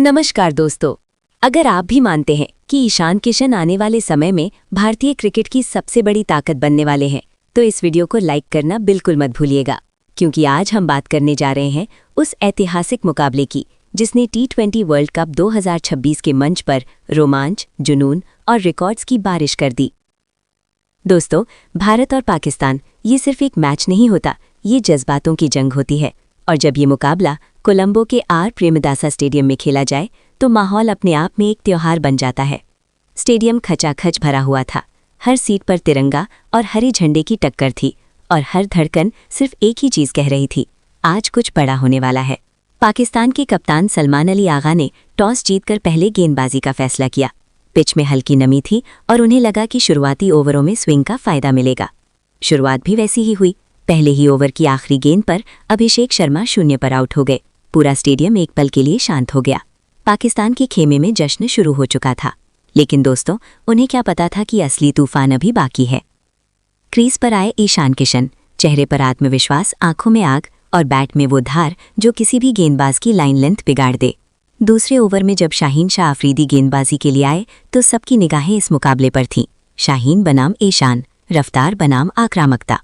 नमस्कार दोस्तों, अगर आप भी मानते हैं कि ईशान किशन आने वाले समय में भारतीय क्रिकेट की सबसे बड़ी ताकत बनने वाले हैं, तो इस वीडियो को लाइक करना बिल्कुल मत भूलिएगा, क्योंकि आज हम बात करने जा रहे हैं उस ऐतिहासिक मुकाबले की जिसने T20 वर्ल्ड कप 2026 के मंच पर रोमांच, जुनून और रिकॉर्ड्स की बारिश कर दी। दोस्तों, भारत और पाकिस्तान ये सिर्फ एक मैच नहीं होता, ये जज्बातों की जंग होती है। और जब ये मुकाबला कोलंबो के आर प्रेमदासा स्टेडियम में खेला जाए तो माहौल अपने आप में एक त्योहार बन जाता है। स्टेडियम खचाखच भरा हुआ था, हर सीट पर तिरंगा और हरे झंडे की टक्कर थी और हर धड़कन सिर्फ एक ही चीज़ कह रही थी, आज कुछ बड़ा होने वाला है। पाकिस्तान के कप्तान सलमान अली आगा ने टॉस जीतकर पहले गेंदबाजी का फैसला किया। पिच में हल्की नमी थी और उन्हें लगा कि शुरुआती ओवरों में स्विंग का फायदा मिलेगा। शुरुआत भी वैसी ही हुई। पहले ही ओवर की आखिरी गेंद पर अभिषेक शर्मा 0 पर आउट हो गए। पूरा स्टेडियम एक पल के लिए शांत हो गया। पाकिस्तान के खेमे में जश्न शुरू हो चुका था, लेकिन दोस्तों, उन्हें क्या पता था कि असली तूफान अभी बाकी है। क्रीज पर आए ईशान किशन, चेहरे पर आत्मविश्वास, आंखों में आग और बैट में वो धार जो किसी भी गेंदबाज की लाइन लेंथ बिगाड़ दे। दूसरे ओवर में जब शाहीन शाह अफरीदी गेंदबाजी के लिए आए तो सबकी निगाहें इस मुकाबले पर थीं। शाहीन बनाम ईशान, रफ्तार बनाम आक्रामकता।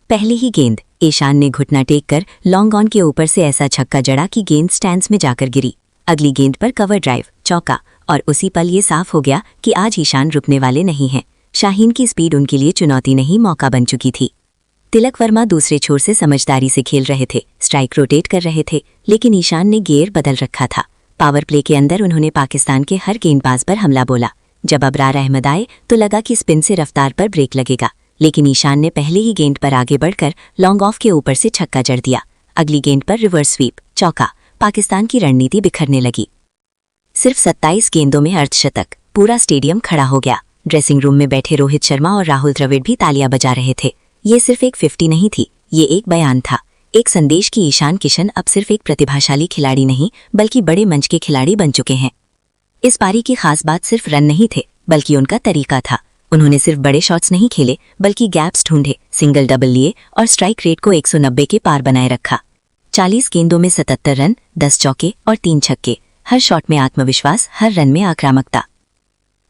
पहली ही गेंद ईशान ने घुटना टेक कर लॉन्ग ऑन के ऊपर से ऐसा छक्का जड़ा कि गेंद स्टैंड्स में जाकर गिरी। अगली गेंद पर कवर ड्राइव, चौका, और उसी पल ये साफ हो गया कि आज ईशान रुकने वाले नहीं हैं। शाहीन की स्पीड उनके लिए चुनौती नहीं, मौका बन चुकी थी। तिलक वर्मा दूसरे छोर से समझदारी से खेल रहे थे, स्ट्राइक रोटेट कर रहे थे, लेकिन ईशान ने गियर बदल रखा था। पावर प्ले के अंदर उन्होंने पाकिस्तान के हर गेंदबाज पर हमला बोला। जब अबरार अहमद आए तो लगा कि स्पिन से रफ्तार पर ब्रेक लगेगा, लेकिन ईशान ने पहले ही गेंद पर आगे बढ़कर लॉन्ग ऑफ के ऊपर से छक्का जड़ दिया। अगली गेंद पर रिवर्स स्वीप, चौका। पाकिस्तान की रणनीति बिखरने लगी। सिर्फ 27 गेंदों में अर्धशतक। पूरा स्टेडियम खड़ा हो गया। ड्रेसिंग रूम में बैठे रोहित शर्मा और राहुल द्रविड़ भी तालियां बजा रहे थे। ये सिर्फ एक 50 नहीं थी, ये एक बयान था, एक संदेश कि ईशान किशन अब सिर्फ एक प्रतिभाशाली खिलाड़ी नहीं बल्कि बड़े मंच के खिलाड़ी बन चुके हैं। इस पारी की खास बात सिर्फ रन नहीं थे, बल्कि उनका तरीका था। उन्होंने सिर्फ बड़े शॉट्स नहीं खेले बल्कि गैप्स ढूंढे, सिंगल डबल लिए और स्ट्राइक रेट को 190 के पार बनाए रखा। 40 गेंदों में 77 रन, 10 चौके और 3 छक्के। हर शॉट में आत्मविश्वास, हर रन में आक्रामकता।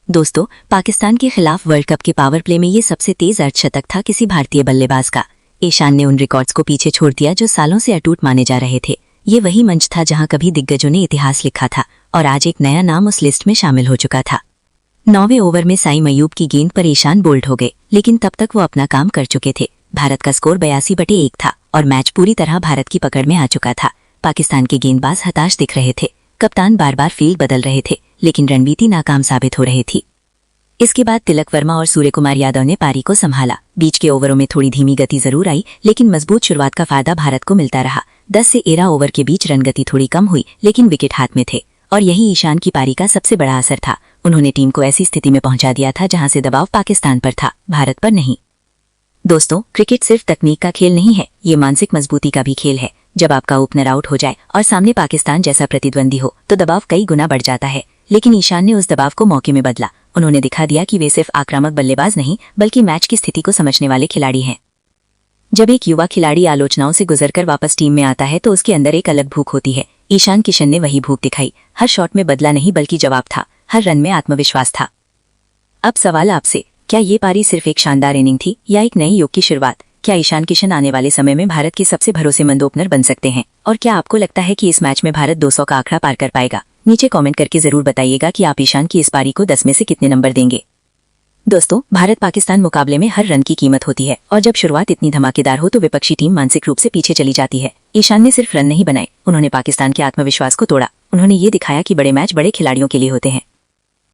दोस्तों, पाकिस्तान के खिलाफ वर्ल्ड कप के पावर प्ले में ये सबसे तेज अर्धशतक था किसी भारतीय बल्लेबाज का। ईशान ने उन रिकॉर्ड्स को पीछे छोड़ दिया जो सालों से अटूट माने जा रहे थे। ये वही मंच था जहां कभी दिग्गजों ने इतिहास लिखा था और आज एक नया नाम उस लिस्ट में शामिल हो चुका था। 9वें ओवर में साइम अयूब की गेंद पर ईशान बोल्ड हो गए, लेकिन तब तक वो अपना काम कर चुके थे। भारत का स्कोर 82/1 था और मैच पूरी तरह भारत की पकड़ में आ चुका था। पाकिस्तान के गेंदबाज हताश दिख रहे थे, कप्तान बार बार फील्ड बदल रहे थे, लेकिन रणनीति नाकाम साबित हो रही थी। इसके बाद तिलक वर्मा और सूर्यकुमार यादव ने पारी को संभाला। बीच के ओवरों में थोड़ी धीमी गति जरूर आई, लेकिन मजबूत शुरुआत का फायदा भारत को मिलता रहा। 10 से 13 ओवर के बीच रन गति थोड़ी कम हुई, लेकिन विकेट हाथ में थे और यही ईशान की पारी का सबसे बड़ा असर था। उन्होंने टीम को ऐसी स्थिति में पहुंचा दिया था जहां से दबाव पाकिस्तान पर था, भारत पर नहीं। दोस्तों, क्रिकेट सिर्फ तकनीक का खेल नहीं है, ये मानसिक मजबूती का भी खेल है। जब आपका ओपनर आउट हो जाए और सामने पाकिस्तान जैसा प्रतिद्वंदी हो तो दबाव कई गुना बढ़ जाता है, लेकिन ईशान ने उस दबाव को मौके में बदला। उन्होंने दिखा दिया कि वे सिर्फ आक्रामक बल्लेबाज नहीं बल्कि मैच की स्थिति को समझने वाले खिलाड़ी हैं। जब एक युवा खिलाड़ी आलोचनाओं से गुजरकर वापस टीम में आता है तो उसके अंदर एक अलग भूख होती है। ईशान किशन ने वही भूख दिखाई। हर शॉट में बदला नहीं बल्कि जवाब था, हर रन में आत्मविश्वास था। अब सवाल आपसे, क्या ये पारी सिर्फ एक शानदार इनिंग थी या एक नए युग की शुरुआत? क्या ईशान किशन आने वाले समय में भारत के सबसे भरोसेमंद ओपनर बन सकते हैं? और क्या आपको लगता है कि इस मैच में भारत 200 का आंकड़ा पार कर पाएगा? नीचे कमेंट करके जरूर बताइएगा कि आप ईशान की इस पारी को 10 में से कितने नंबर देंगे। दोस्तों, भारत पाकिस्तान मुकाबले में हर रन की कीमत होती है और जब शुरुआत इतनी धमाकेदार हो तो विपक्षी टीम मानसिक रूप से पीछे चली जाती है। ईशान ने सिर्फ रन नहीं बनाए, उन्होंने पाकिस्तान के आत्मविश्वास को तोड़ा। उन्होंने ये दिखाया कि बड़े मैच बड़े खिलाड़ियों के लिए होते हैं।